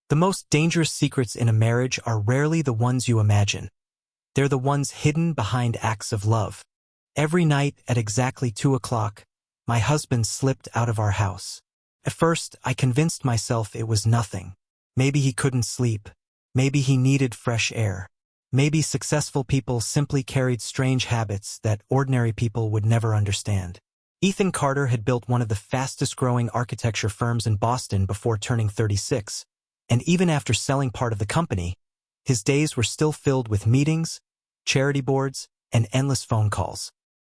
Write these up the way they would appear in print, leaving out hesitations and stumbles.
The most dangerous secrets in a marriage are rarely the ones you imagine. They're the ones hidden behind acts of love. Every night at exactly 2 o'clock, my husband slipped out of our house. At first, I convinced myself it was nothing. Maybe he couldn't sleep. Maybe he needed fresh air. Maybe successful people simply carried strange habits that ordinary people would never understand. Ethan Carter had built one of the fastest-growing architecture firms in Boston before turning 36, and even after selling part of the company, his days were still filled with meetings, charity boards, and endless phone calls.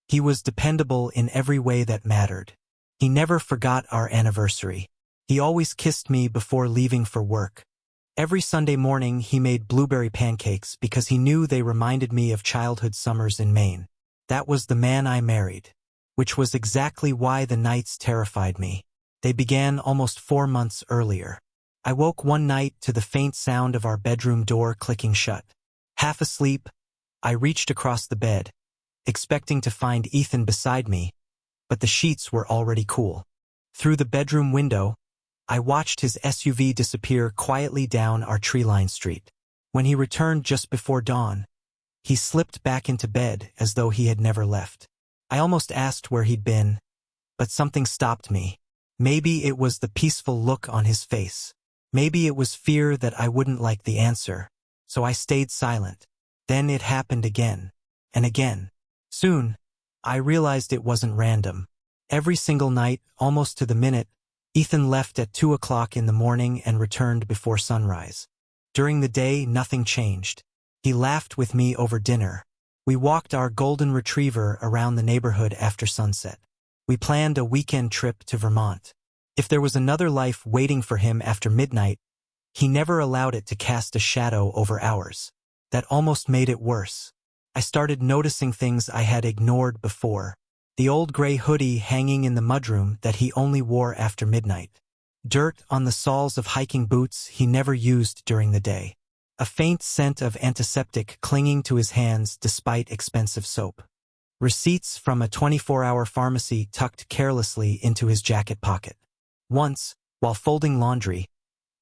He was dependable in every way that mattered. He never forgot our anniversary. He always kissed me before leaving for work. Every Sunday morning he made blueberry pancakes because he knew they reminded me of childhood summers in Maine. That was the man I married, which was exactly why the nights terrified me. They began almost 4 months earlier. I woke one night to the faint sound of our bedroom door clicking shut. Half asleep, I reached across the bed, expecting to find Ethan beside me, but the sheets were already cool. Through the bedroom window, I watched his SUV disappear quietly down our tree-lined street. When he returned just before dawn, he slipped back into bed as though he had never left. I almost asked where he'd been, but something stopped me. Maybe it was the peaceful look on his face. Maybe it was fear that I wouldn't like the answer, so I stayed silent. Then it happened again, and again. Soon, I realized it wasn't random. Every single night, almost to the minute, Ethan left at 2 o'clock in the morning and returned before sunrise. During the day, nothing changed. He laughed with me over dinner. We walked our golden retriever around the neighborhood after sunset. We planned a weekend trip to Vermont. If there was another life waiting for him after midnight, he never allowed it to cast a shadow over ours. That almost made it worse. I started noticing things I had ignored before. The old gray hoodie hanging in the mudroom that he only wore after midnight. Dirt on the soles of hiking boots he never used during the day. A faint scent of antiseptic clinging to his hands despite expensive soap. Receipts from a 24-hour pharmacy tucked carelessly into his jacket pocket. Once, while folding laundry,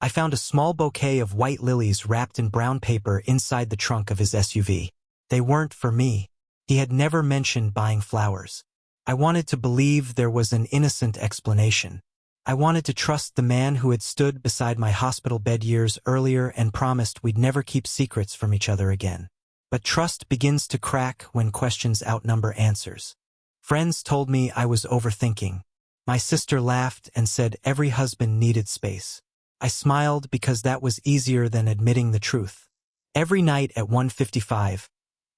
I found a small bouquet of white lilies wrapped in brown paper inside the trunk of his SUV. They weren't for me. He had never mentioned buying flowers. I wanted to believe there was an innocent explanation. I wanted to trust the man who had stood beside my hospital bed years earlier and promised we'd never keep secrets from each other again. But trust begins to crack when questions outnumber answers. Friends told me I was overthinking. My sister laughed and said every husband needed space. I smiled because that was easier than admitting the truth. Every night at 1:55,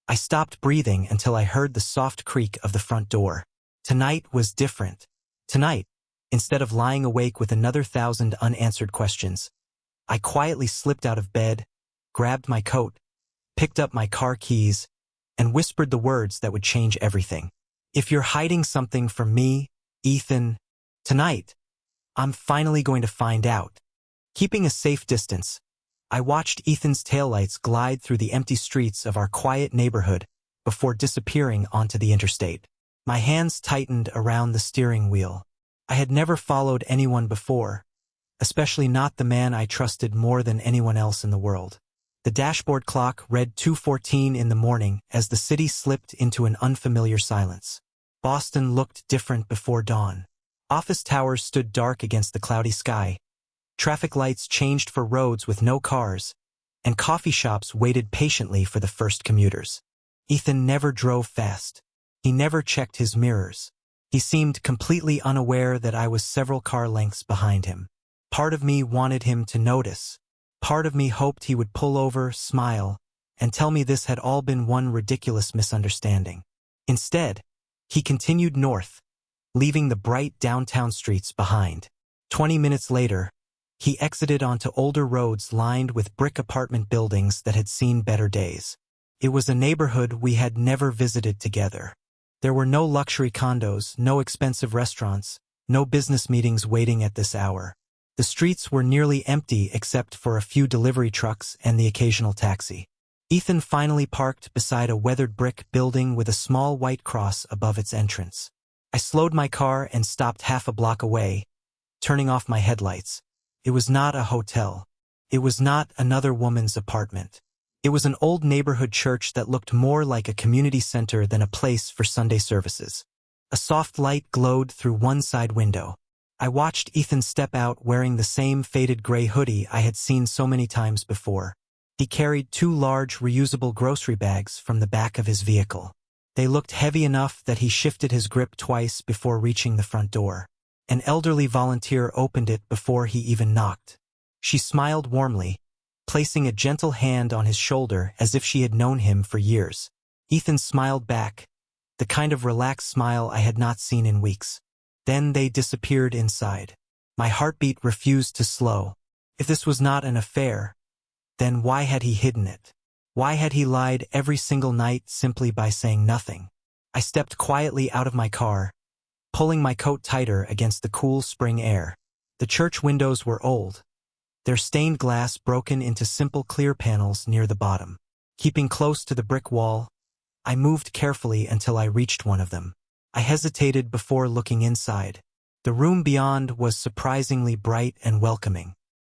I stopped breathing until I heard the soft creak of the front door. Tonight was different. Tonight, instead of lying awake with another 1,000 unanswered questions, I quietly slipped out of bed, grabbed my coat, picked up my car keys, and whispered the words that would change everything. If you're hiding something from me, Ethan, tonight, I'm finally going to find out. Keeping a safe distance, I watched Ethan's taillights glide through the empty streets of our quiet neighborhood before disappearing onto the interstate. My hands tightened around the steering wheel. I had never followed anyone before, especially not the man I trusted more than anyone else in the world. The dashboard clock read 2:14 in the morning as the city slipped into an unfamiliar silence. Boston looked different before dawn. Office towers stood dark against the cloudy sky. Traffic lights changed for roads with no cars, and coffee shops waited patiently for the first commuters. Ethan never drove fast. He never checked his mirrors. He seemed completely unaware that I was several car lengths behind him. Part of me wanted him to notice. Part of me hoped he would pull over, smile, and tell me this had all been one ridiculous misunderstanding. Instead, he continued north, leaving the bright downtown streets behind. 20 minutes later, he exited onto older roads lined with brick apartment buildings that had seen better days. It was a neighborhood we had never visited together. There were no luxury condos, no expensive restaurants, no business meetings waiting at this hour. The streets were nearly empty except for a few delivery trucks and the occasional taxi. Ethan finally parked beside a weathered brick building with a small white cross above its entrance. I slowed my car and stopped half a block away, turning off my headlights. It was not a hotel. It was not another woman's apartment. It was an old neighborhood church that looked more like a community center than a place for Sunday services. A soft light glowed through one side window. I watched Ethan step out wearing the same faded gray hoodie I had seen so many times before. He carried 2 large, reusable grocery bags from the back of his vehicle. They looked heavy enough that he shifted his grip twice before reaching the front door. An elderly volunteer opened it before he even knocked. She smiled warmly, placing a gentle hand on his shoulder as if she had known him for years. Ethan smiled back, the kind of relaxed smile I had not seen in weeks. Then they disappeared inside. My heartbeat refused to slow. If this was not an affair, then why had he hidden it? Why had he lied every single night simply by saying nothing? I stepped quietly out of my car, pulling my coat tighter against the cool spring air. The church windows were old, their stained glass broken into simple clear panels near the bottom. Keeping close to the brick wall, I moved carefully until I reached one of them. I hesitated before looking inside. The room beyond was surprisingly bright and welcoming.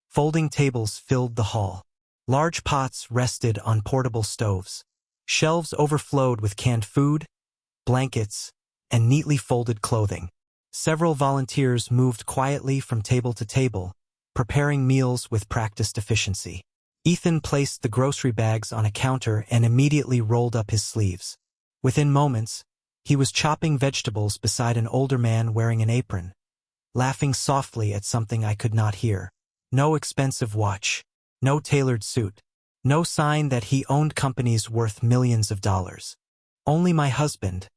Folding tables filled the hall. Large pots rested on portable stoves. Shelves overflowed with canned food, blankets, and neatly folded clothing. Several volunteers moved quietly from table to table, preparing meals with practiced efficiency. Ethan placed the grocery bags on a counter and immediately rolled up his sleeves. Within moments, he was chopping vegetables beside an older man wearing an apron, laughing softly at something I could not hear. No expensive watch, no tailored suit, no sign that he owned companies worth millions of dollars. Only my husband,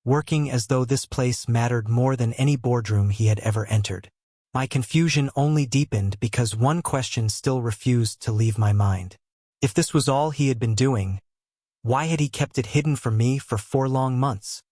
working as though this place mattered more than any boardroom he had ever entered. My confusion only deepened because one question still refused to leave my mind. If this was all he had been doing, why had he kept it hidden from me for 4 long months?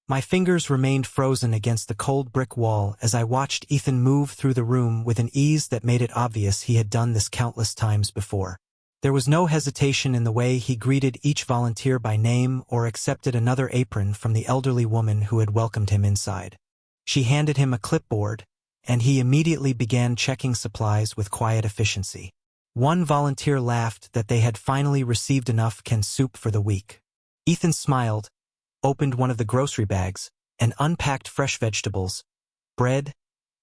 My fingers remained frozen against the cold brick wall as I watched Ethan move through the room with an ease that made it obvious he had done this countless times before. There was no hesitation in the way he greeted each volunteer by name or accepted another apron from the elderly woman who had welcomed him inside. She handed him a clipboard, and he immediately began checking supplies with quiet efficiency. One volunteer laughed that they had finally received enough canned soup for the week. Ethan smiled, opened one of the grocery bags, and unpacked fresh vegetables, bread,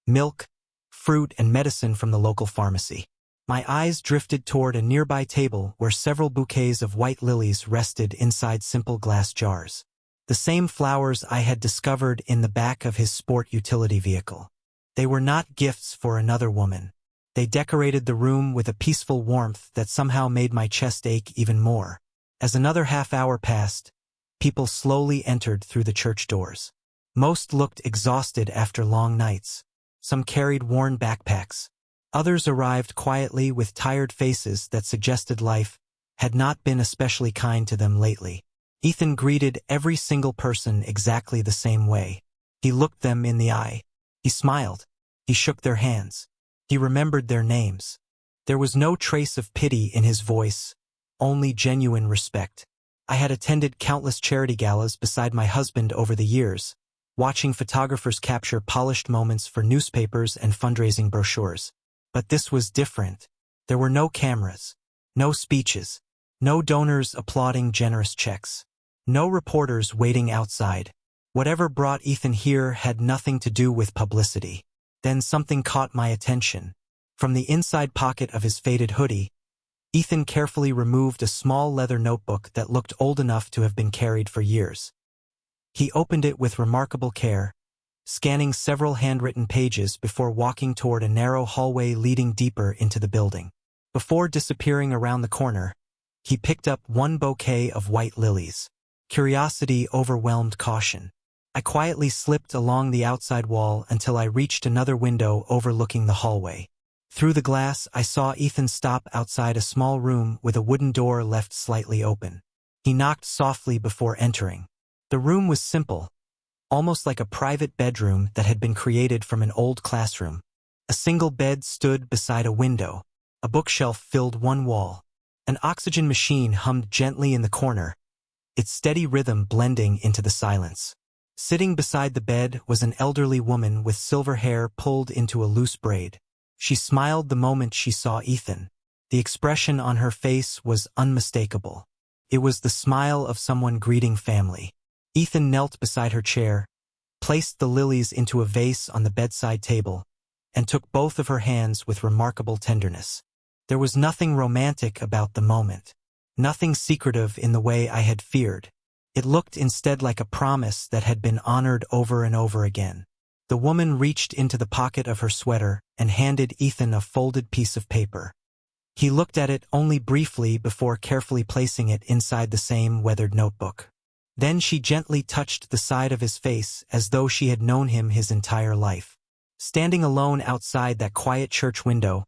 milk, fruit, and medicine from the local pharmacy. My eyes drifted toward a nearby table where several bouquets of white lilies rested inside simple glass jars. The same flowers I had discovered in the back of his sport utility vehicle. They were not gifts for another woman. They decorated the room with a peaceful warmth that somehow made my chest ache even more. As another half-hour passed, people slowly entered through the church doors. Most looked exhausted after long nights. Some carried worn backpacks. Others arrived quietly with tired faces that suggested life had not been especially kind to them lately. Ethan greeted every single person exactly the same way. He looked them in the eye. He smiled. He shook their hands. He remembered their names. There was no trace of pity in his voice, only genuine respect. I had attended countless charity galas beside my husband over the years, watching photographers capture polished moments for newspapers and fundraising brochures. But this was different. There were no cameras, no speeches, no donors applauding generous checks, no reporters waiting outside. Whatever brought Ethan here had nothing to do with publicity. Then something caught my attention. From the inside pocket of his faded hoodie, Ethan carefully removed a small leather notebook that looked old enough to have been carried for years. He opened it with remarkable care, scanning several handwritten pages before walking toward a narrow hallway leading deeper into the building. Before disappearing around the corner, he picked up one bouquet of white lilies. Curiosity overwhelmed caution. I quietly slipped along the outside wall until I reached another window overlooking the hallway. Through the glass, I saw Ethan stop outside a small room with a wooden door left slightly open. He knocked softly before entering. The room was simple, almost like a private bedroom that had been created from an old classroom. A single bed stood beside a window. A bookshelf filled one wall. An oxygen machine hummed gently in the corner, its steady rhythm blending into the silence. Sitting beside the bed was an elderly woman with silver hair pulled into a loose braid. She smiled the moment she saw Ethan. The expression on her face was unmistakable. It was the smile of someone greeting family. Ethan knelt beside her chair, placed the lilies into a vase on the bedside table, and took both of her hands with remarkable tenderness. There was nothing romantic about the moment, nothing secretive in the way I had feared. It looked instead like a promise that had been honored over and over again. The woman reached into the pocket of her sweater and handed Ethan a folded piece of paper. He looked at it only briefly before carefully placing it inside the same weathered notebook. Then she gently touched the side of his face as though she had known him his entire life. Standing alone outside that quiet church window,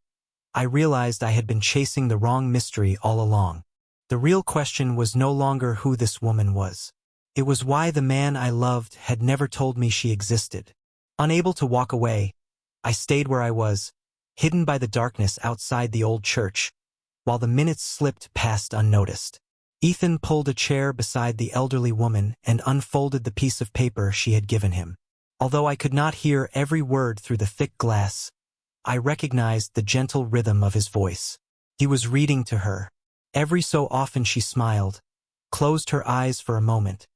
I realized I had been chasing the wrong mystery all along. The real question was no longer who this woman was. It was why the man I loved had never told me she existed. Unable to walk away, I stayed where I was, hidden by the darkness outside the old church, while the minutes slipped past unnoticed. Ethan pulled a chair beside the elderly woman and unfolded the piece of paper she had given him. Although I could not hear every word through the thick glass, I recognized the gentle rhythm of his voice. He was reading to her. Every so often she smiled, closed her eyes for a moment,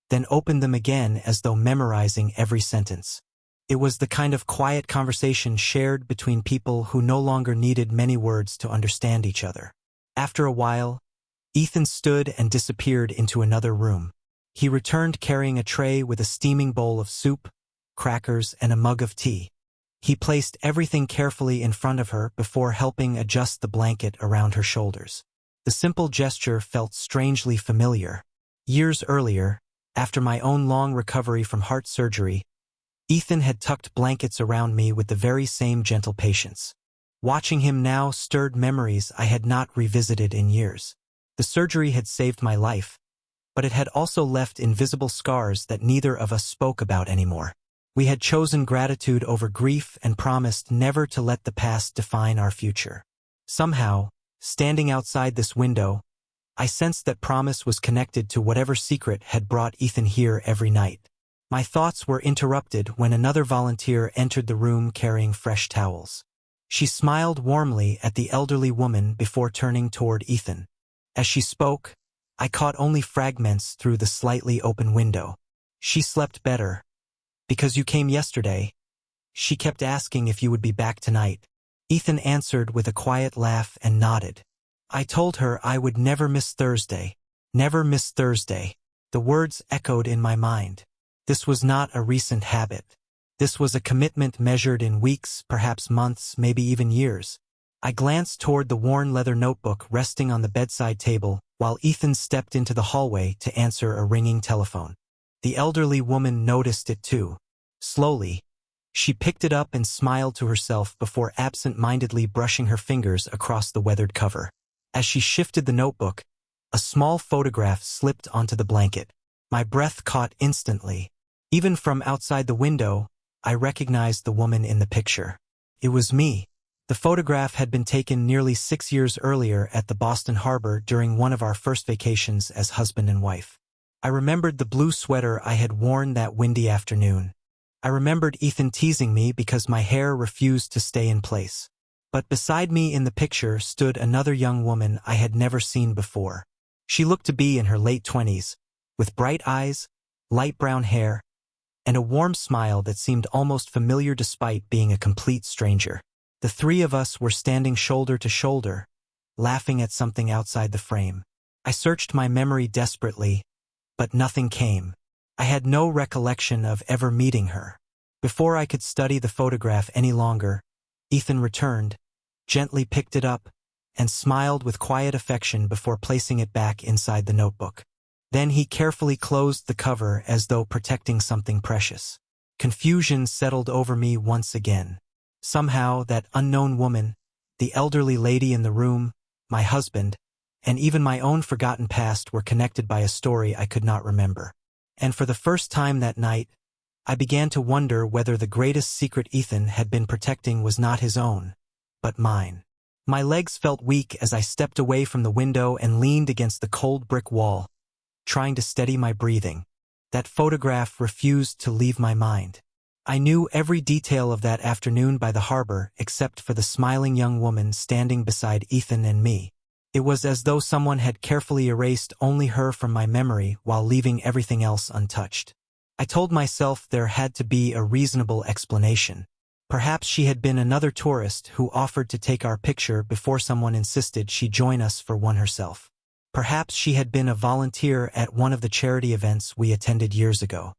then opened them again as though memorizing every sentence. It was the kind of quiet conversation shared between people who no longer needed many words to understand each other. After a while, Ethan stood and disappeared into another room. He returned carrying a tray with a steaming bowl of soup, crackers, and a mug of tea. He placed everything carefully in front of her before helping adjust the blanket around her shoulders. The simple gesture felt strangely familiar. Years earlier, after my own long recovery from heart surgery, Ethan had tucked blankets around me with the very same gentle patience. Watching him now stirred memories I had not revisited in years. The surgery had saved my life, but it had also left invisible scars that neither of us spoke about anymore. We had chosen gratitude over grief and promised never to let the past define our future. Somehow, standing outside this window, I sensed that promise was connected to whatever secret had brought Ethan here every night. My thoughts were interrupted when another volunteer entered the room carrying fresh towels. She smiled warmly at the elderly woman before turning toward Ethan. As she spoke, I caught only fragments through the slightly open window. She slept better. Because you came yesterday. She kept asking if you would be back tonight. Ethan answered with a quiet laugh and nodded. I told her I would never miss Thursday. Never miss Thursday. The words echoed in my mind. This was not a recent habit. This was a commitment measured in weeks, perhaps months, maybe even years. I glanced toward the worn leather notebook resting on the bedside table while Ethan stepped into the hallway to answer a ringing telephone. The elderly woman noticed it too. Slowly, she picked it up and smiled to herself before absent-mindedly brushing her fingers across the weathered cover. As she shifted the notebook, a small photograph slipped onto the blanket. My breath caught instantly. Even from outside the window, I recognized the woman in the picture. It was me. The photograph had been taken nearly 6 years earlier at the Boston Harbor during one of our first vacations as husband and wife. I remembered the blue sweater I had worn that windy afternoon. I remembered Ethan teasing me because my hair refused to stay in place. But beside me in the picture stood another young woman I had never seen before. She looked to be in her late 20s, with bright eyes, light brown hair, and a warm smile that seemed almost familiar despite being a complete stranger. The three of us were standing shoulder to shoulder, laughing at something outside the frame. I searched my memory desperately, but nothing came. I had no recollection of ever meeting her. Before I could study the photograph any longer, Ethan returned, gently picked it up, and smiled with quiet affection before placing it back inside the notebook. Then he carefully closed the cover as though protecting something precious. Confusion settled over me once again. Somehow that unknown woman, the elderly lady in the room, my husband, and even my own forgotten past were connected by a story I could not remember. And for the first time that night, I began to wonder whether the greatest secret Ethan had been protecting was not his own, but mine. My legs felt weak as I stepped away from the window and leaned against the cold brick wall, trying to steady my breathing. That photograph refused to leave my mind. I knew every detail of that afternoon by the harbor except for the smiling young woman standing beside Ethan and me. It was as though someone had carefully erased only her from my memory while leaving everything else untouched. I told myself there had to be a reasonable explanation. Perhaps she had been another tourist who offered to take our picture before someone insisted she join us for one herself. Perhaps she had been a volunteer at one of the charity events we attended years ago.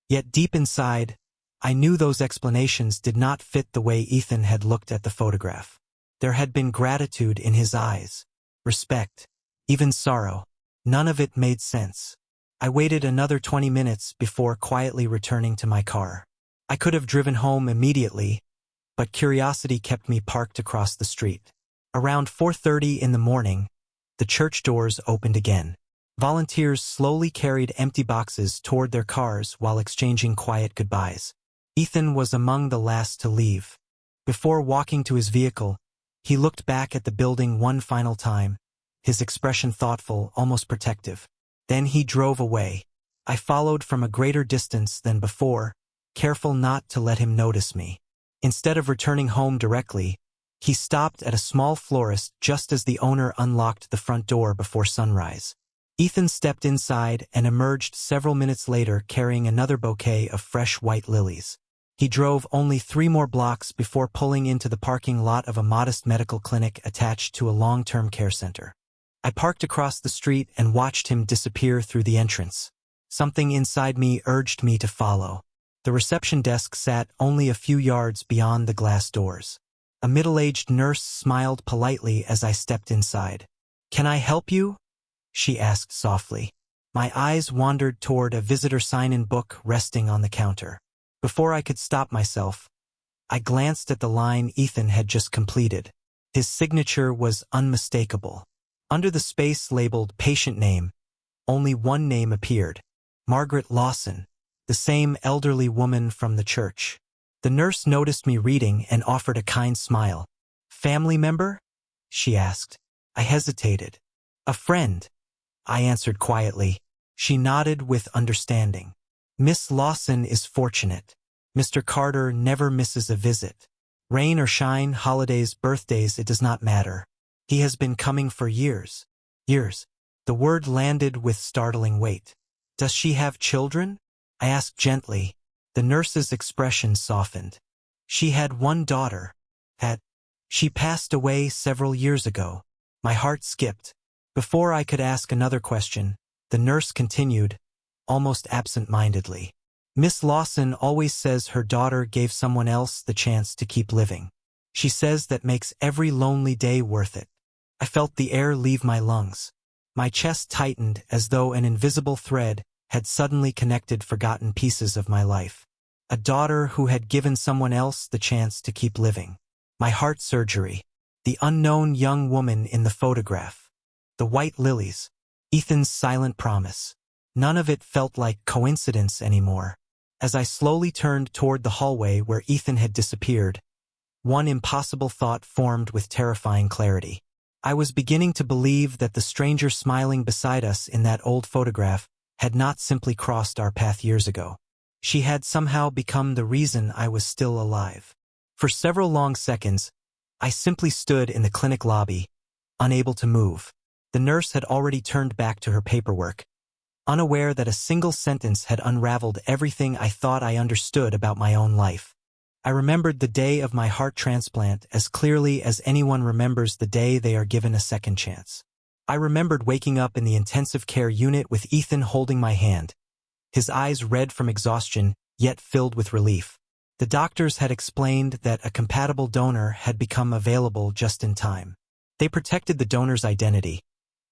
Yet deep inside, I knew those explanations did not fit the way Ethan had looked at the photograph. There had been gratitude in his eyes, respect, even sorrow. None of it made sense. I waited another 20 minutes before quietly returning to my car. I could have driven home immediately, but curiosity kept me parked across the street. Around 4:30 in the morning, the church doors opened again. Volunteers slowly carried empty boxes toward their cars while exchanging quiet goodbyes. Ethan was among the last to leave. Before walking to his vehicle, he looked back at the building one final time, his expression thoughtful, almost protective. Then he drove away. I followed from a greater distance than before, careful not to let him notice me. Instead of returning home directly, he stopped at a small florist just as the owner unlocked the front door before sunrise. Ethan stepped inside and emerged several minutes later carrying another bouquet of fresh white lilies. He drove only 3 more blocks before pulling into the parking lot of a modest medical clinic attached to a long-term care center. I parked across the street and watched him disappear through the entrance. Something inside me urged me to follow. The reception desk sat only a few yards beyond the glass doors. A middle-aged nurse smiled politely as I stepped inside. "Can I help you?" she asked softly. My eyes wandered toward a visitor sign-in book resting on the counter. Before I could stop myself, I glanced at the line Ethan had just completed. His signature was unmistakable. Under the space labeled patient name, only one name appeared: Margaret Lawson, the same elderly woman from the church. The nurse noticed me reading and offered a kind smile. "Family member?" she asked. I hesitated. "A friend," I answered quietly. She nodded with understanding. "Miss Lawson is fortunate. Mr. Carter never misses a visit. Rain or shine, holidays, birthdays, it does not matter. He has been coming for years." Years. The word landed with startling weight. "Does she have children?" I asked gently. The nurse's expression softened. "She had one daughter. She passed away several years ago." My heart skipped. Before I could ask another question, the nurse continued, almost absent-mindedly. "Miss Lawson always says her daughter gave someone else the chance to keep living. She says that makes every lonely day worth it." I felt the air leave my lungs. My chest tightened as though an invisible thread had suddenly connected forgotten pieces of my life. A daughter who had given someone else the chance to keep living. My heart surgery. The unknown young woman in the photograph. The white lilies. Ethan's silent promise. None of it felt like coincidence anymore. As I slowly turned toward the hallway where Ethan had disappeared, one impossible thought formed with terrifying clarity. I was beginning to believe that the stranger smiling beside us in that old photograph had not simply crossed our path years ago. She had somehow become the reason I was still alive. For several long seconds, I simply stood in the clinic lobby, unable to move. The nurse had already turned back to her paperwork, unaware that a single sentence had unraveled everything I thought I understood about my own life. I remembered the day of my heart transplant as clearly as anyone remembers the day they are given a second chance. I remembered waking up in the intensive care unit with Ethan holding my hand, his eyes red from exhaustion, yet filled with relief. The doctors had explained that a compatible donor had become available just in time. They protected the donor's identity,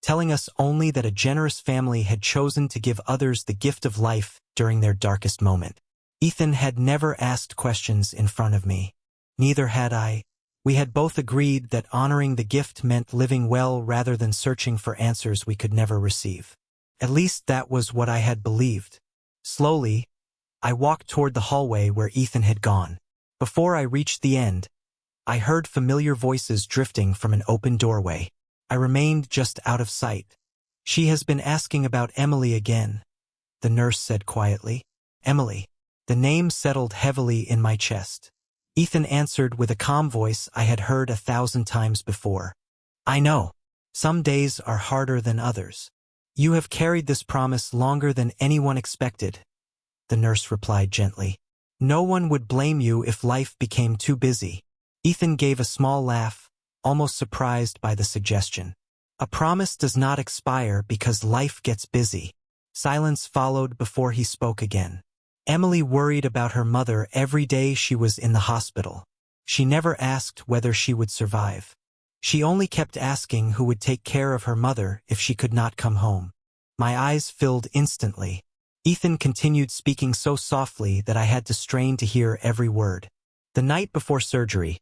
telling us only that a generous family had chosen to give others the gift of life during their darkest moment. Ethan had never asked questions in front of me. Neither had I. We had both agreed that honoring the gift meant living well rather than searching for answers we could never receive. At least that was what I had believed. Slowly, I walked toward the hallway where Ethan had gone. Before I reached the end, I heard familiar voices drifting from an open doorway. I remained just out of sight. "She has been asking about Emily again," the nurse said quietly. "Emily." The name settled heavily in my chest. Ethan answered with a calm voice I had heard 1,000 times before. I know. Some days are harder than others. You have carried this promise longer than anyone expected, the nurse replied gently. No one would blame you if life became too busy. Ethan gave a small laugh, almost surprised by the suggestion. A promise does not expire because life gets busy. Silence followed before he spoke again. Emily worried about her mother every day she was in the hospital. She never asked whether she would survive. She only kept asking who would take care of her mother if she could not come home. My eyes filled instantly. Ethan continued speaking so softly that I had to strain to hear every word. The night before surgery,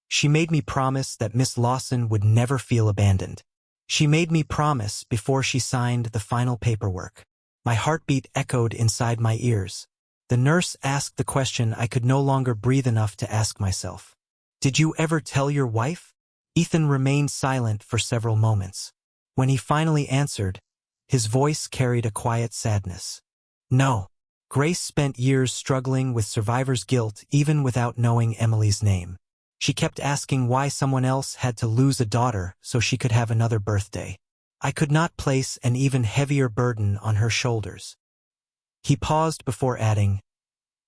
she made me promise that Miss Lawson would never feel abandoned. She made me promise before she signed the final paperwork. My heartbeat echoed inside my ears. The nurse asked the question I could no longer breathe enough to ask myself. Did you ever tell your wife? Ethan remained silent for several moments. When he finally answered, his voice carried a quiet sadness. No. Grace spent years struggling with survivor's guilt even without knowing Emily's name. She kept asking why someone else had to lose a daughter so she could have another birthday. I could not place an even heavier burden on her shoulders. He paused before adding,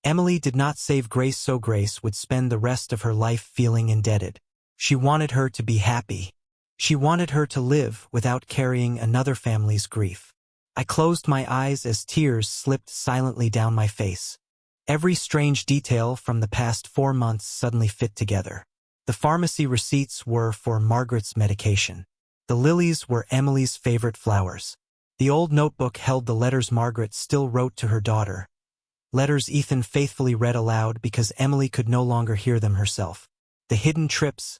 Emily did not save Grace so Grace would spend the rest of her life feeling indebted. She wanted her to be happy. She wanted her to live without carrying another family's grief. I closed my eyes as tears slipped silently down my face. Every strange detail from the past 4 months suddenly fit together. The pharmacy receipts were for Margaret's medication. The lilies were Emily's favorite flowers. The old notebook held the letters Margaret still wrote to her daughter. Letters Ethan faithfully read aloud because Emily could no longer hear them herself. The hidden trips,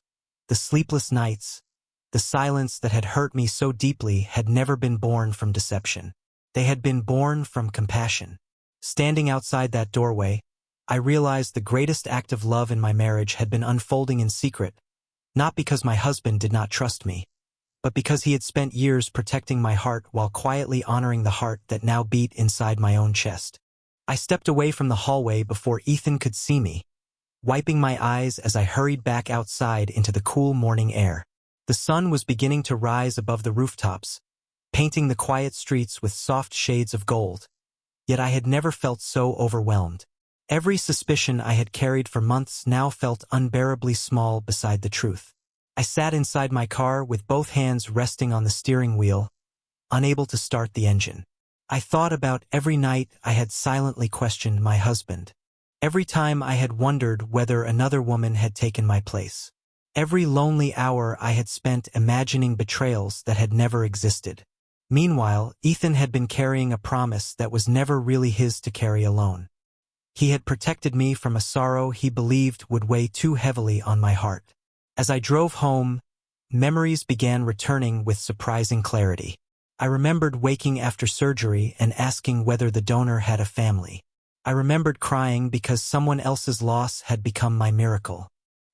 the sleepless nights, the silence that had hurt me so deeply had never been born from deception. They had been born from compassion. Standing outside that doorway, I realized the greatest act of love in my marriage had been unfolding in secret, not because my husband did not trust me, but because he had spent years protecting my heart while quietly honoring the heart that now beat inside my own chest. I stepped away from the hallway before Ethan could see me, wiping my eyes as I hurried back outside into the cool morning air. The sun was beginning to rise above the rooftops, painting the quiet streets with soft shades of gold. Yet I had never felt so overwhelmed. Every suspicion I had carried for months now felt unbearably small beside the truth. I sat inside my car with both hands resting on the steering wheel, unable to start the engine. I thought about every night I had silently questioned my husband. Every time I had wondered whether another woman had taken my place. Every lonely hour I had spent imagining betrayals that had never existed. Meanwhile, Ethan had been carrying a promise that was never really his to carry alone. He had protected me from a sorrow he believed would weigh too heavily on my heart. As I drove home, memories began returning with surprising clarity. I remembered waking after surgery and asking whether the donor had a family. I remembered crying because someone else's loss had become my miracle.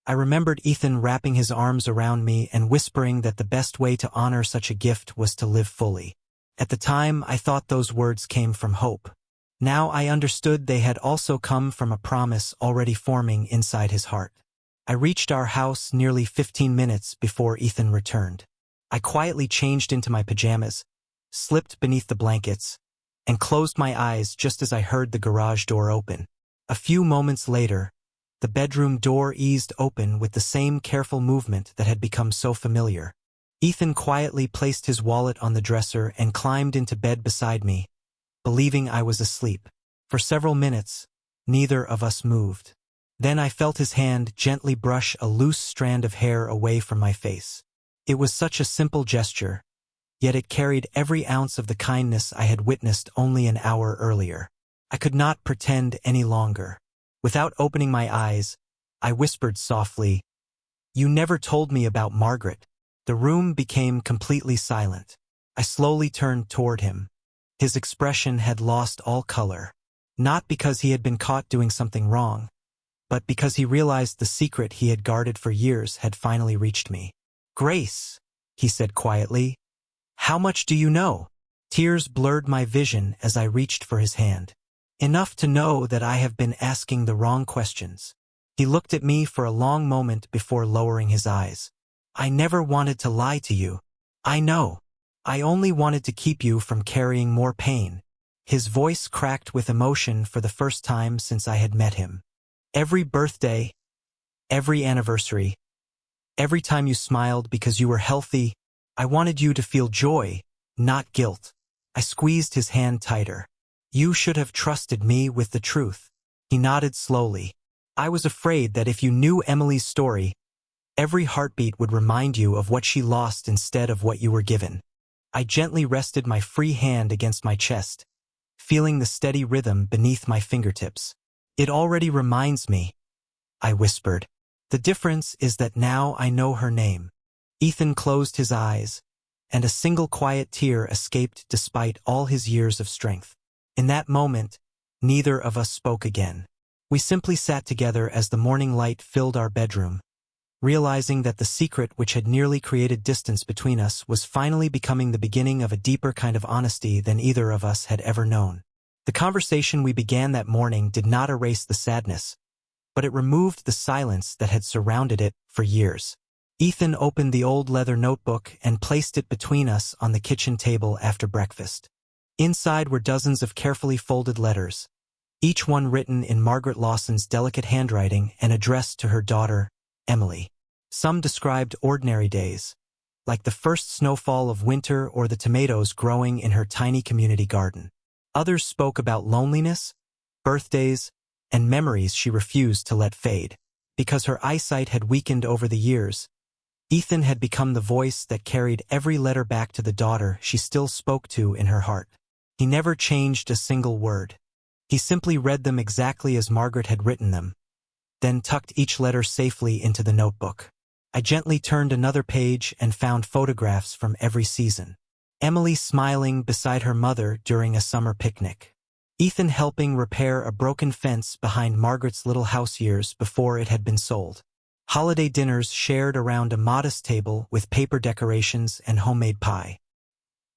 I remembered Ethan wrapping his arms around me and whispering that the best way to honor such a gift was to live fully. At the time, I thought those words came from hope. Now I understood they had also come from a promise already forming inside his heart. I reached our house nearly 15 minutes before Ethan returned. I quietly changed into my pajamas, slipped beneath the blankets, and closed my eyes just as I heard the garage door open. A few moments later, the bedroom door eased open with the same careful movement that had become so familiar. Ethan quietly placed his wallet on the dresser and climbed into bed beside me, believing I was asleep. For several minutes, neither of us moved. Then I felt his hand gently brush a loose strand of hair away from my face. It was such a simple gesture, yet it carried every ounce of the kindness I had witnessed only an hour earlier. I could not pretend any longer. Without opening my eyes, I whispered softly, "You never told me about Margaret." The room became completely silent. I slowly turned toward him. His expression had lost all color, not because he had been caught doing something wrong, but because he realized the secret he had guarded for years had finally reached me. "Grace," he said quietly, "how much do you know?" Tears blurred my vision as I reached for his hand. Enough to know that I have been asking the wrong questions. He looked at me for a long moment before lowering his eyes. I never wanted to lie to you. I know. I only wanted to keep you from carrying more pain. His voice cracked with emotion for the first time since I had met him. Every birthday, every anniversary, every time you smiled because you were healthy, I wanted you to feel joy, not guilt. I squeezed his hand tighter. You should have trusted me with the truth. He nodded slowly. I was afraid that if you knew Emily's story, every heartbeat would remind you of what she lost instead of what you were given. I gently rested my free hand against my chest, feeling the steady rhythm beneath my fingertips. It already reminds me, I whispered. The difference is that now I know her name. Ethan closed his eyes, and a single quiet tear escaped despite all his years of strength. In that moment, neither of us spoke again. We simply sat together as the morning light filled our bedroom, realizing that the secret which had nearly created distance between us was finally becoming the beginning of a deeper kind of honesty than either of us had ever known. The conversation we began that morning did not erase the sadness, but it removed the silence that had surrounded it for years. Ethan opened the old leather notebook and placed it between us on the kitchen table after breakfast. Inside were dozens of carefully folded letters, each one written in Margaret Lawson's delicate handwriting and addressed to her daughter, Emily. Some described ordinary days, like the first snowfall of winter or the tomatoes growing in her tiny community garden. Others spoke about loneliness, birthdays, and memories she refused to let fade. Because her eyesight had weakened over the years, Ethan had become the voice that carried every letter back to the daughter she still spoke to in her heart. He never changed a single word. He simply read them exactly as Margaret had written them, then tucked each letter safely into the notebook. I gently turned another page and found photographs from every season. Emily smiling beside her mother during a summer picnic. Ethan helping repair a broken fence behind Margaret's little house years before it had been sold. Holiday dinners shared around a modest table with paper decorations and homemade pie.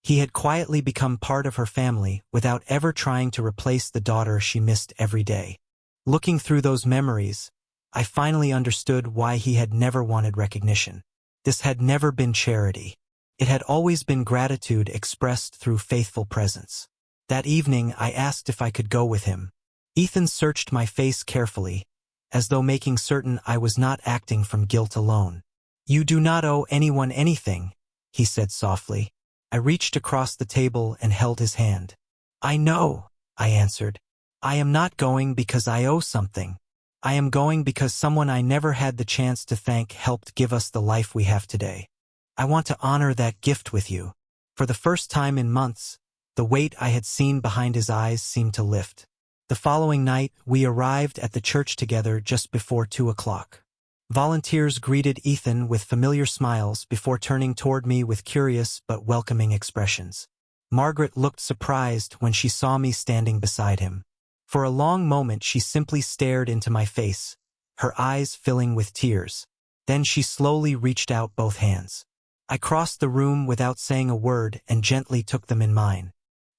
He had quietly become part of her family without ever trying to replace the daughter she missed every day. Looking through those memories, I finally understood why he had never wanted recognition. This had never been charity. It had always been gratitude expressed through faithful presence. That evening, I asked if I could go with him. Ethan searched my face carefully, as though making certain I was not acting from guilt alone. You do not owe anyone anything, he said softly. I reached across the table and held his hand. I know, I answered. I am not going because I owe something. I am going because someone I never had the chance to thank helped give us the life we have today. I want to honor that gift with you. For the first time in months, the weight I had seen behind his eyes seemed to lift. The following night, we arrived at the church together just before 2 o'clock. Volunteers greeted Ethan with familiar smiles before turning toward me with curious but welcoming expressions. Margaret looked surprised when she saw me standing beside him. For a long moment she simply stared into my face, her eyes filling with tears. Then she slowly reached out both hands. I crossed the room without saying a word and gently took them in mine.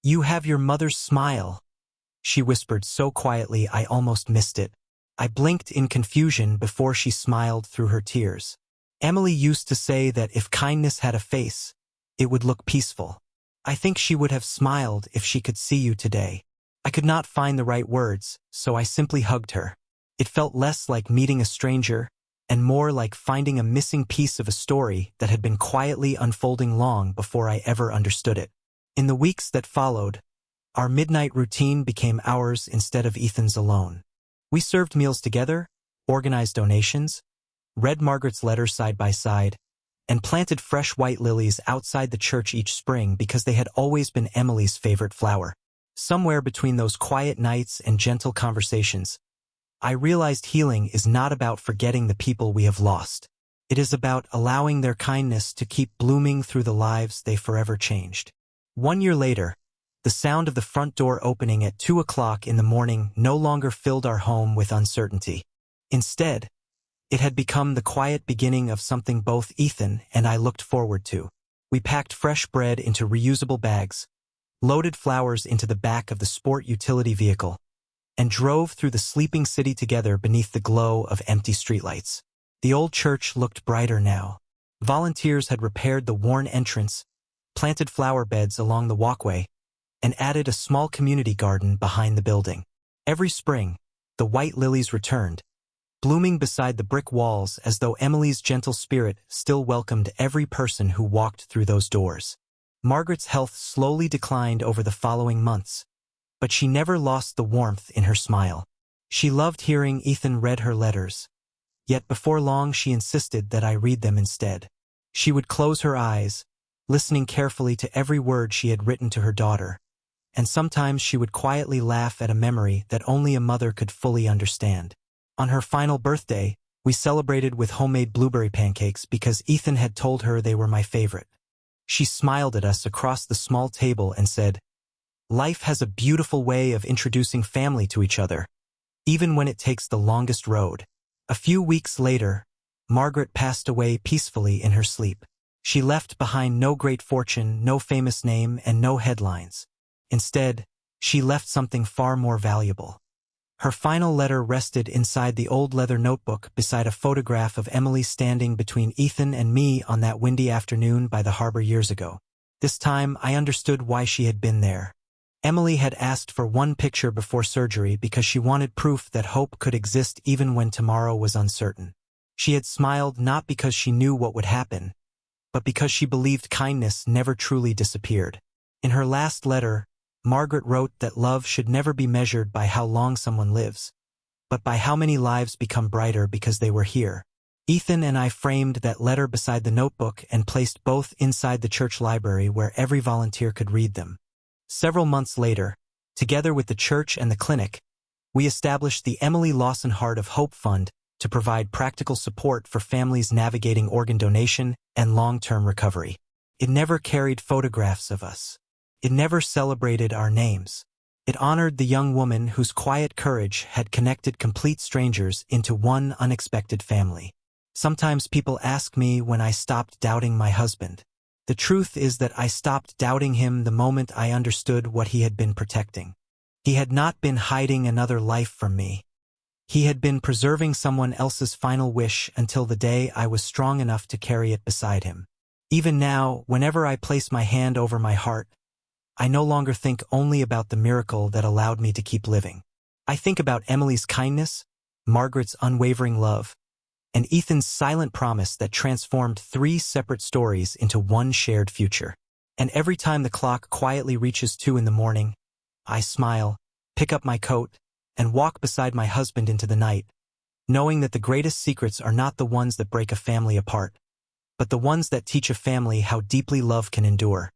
You have your mother's smile, she whispered so quietly I almost missed it. I blinked in confusion before she smiled through her tears. Emily used to say that if kindness had a face, it would look peaceful. I think she would have smiled if she could see you today. I could not find the right words, so I simply hugged her. It felt less like meeting a stranger, and more like finding a missing piece of a story that had been quietly unfolding long before I ever understood it. In the weeks that followed, our midnight routine became ours instead of Ethan's alone. We served meals together, organized donations, read Margaret's letters side by side, and planted fresh white lilies outside the church each spring because they had always been Emily's favorite flower. Somewhere between those quiet nights and gentle conversations, I realized healing is not about forgetting the people we have lost. It is about allowing their kindness to keep blooming through the lives they forever changed. 1 year later, the sound of the front door opening at 2 o'clock in the morning no longer filled our home with uncertainty. Instead, it had become the quiet beginning of something both Ethan and I looked forward to. We packed fresh bread into reusable bags, loaded flowers into the back of the sport utility vehicle, and drove through the sleeping city together beneath the glow of empty streetlights. The old church looked brighter now. Volunteers had repaired the worn entrance, planted flower beds along the walkway, and added a small community garden behind the building. Every spring, the white lilies returned, blooming beside the brick walls as though Emily's gentle spirit still welcomed every person who walked through those doors. Margaret's health slowly declined over the following months, but she never lost the warmth in her smile. She loved hearing Ethan read her letters, yet before long she insisted that I read them instead. She would close her eyes, listening carefully to every word she had written to her daughter, and sometimes she would quietly laugh at a memory that only a mother could fully understand. On her final birthday, we celebrated with homemade blueberry pancakes because Ethan had told her they were my favorite. She smiled at us across the small table and said, "Life has a beautiful way of introducing family to each other, even when it takes the longest road." A few weeks later, Margaret passed away peacefully in her sleep. She left behind no great fortune, no famous name, and no headlines. Instead, she left something far more valuable. Her final letter rested inside the old leather notebook beside a photograph of Emily standing between Ethan and me on that windy afternoon by the harbor years ago. This time, I understood why she had been there. Emily had asked for one picture before surgery because she wanted proof that hope could exist even when tomorrow was uncertain. She had smiled not because she knew what would happen, but because she believed kindness never truly disappeared. In her last letter, Margaret wrote that love should never be measured by how long someone lives, but by how many lives become brighter because they were here. Ethan and I framed that letter beside the notebook and placed both inside the church library where every volunteer could read them. Several months later, together with the church and the clinic, we established the Emily Lawson Heart of Hope Fund to provide practical support for families navigating organ donation and long-term recovery. It never carried photographs of us. It never celebrated our names. It honored the young woman whose quiet courage had connected complete strangers into one unexpected family. Sometimes people ask me when I stopped doubting my husband. The truth is that I stopped doubting him the moment I understood what he had been protecting. He had not been hiding another life from me. He had been preserving someone else's final wish until the day I was strong enough to carry it beside him. Even now, whenever I place my hand over my heart, I no longer think only about the miracle that allowed me to keep living. I think about Emily's kindness, Margaret's unwavering love, and Ethan's silent promise that transformed 3 separate stories into one shared future. And every time the clock quietly reaches 2 in the morning, I smile, pick up my coat, and walk beside my husband into the night, knowing that the greatest secrets are not the ones that break a family apart, but the ones that teach a family how deeply love can endure.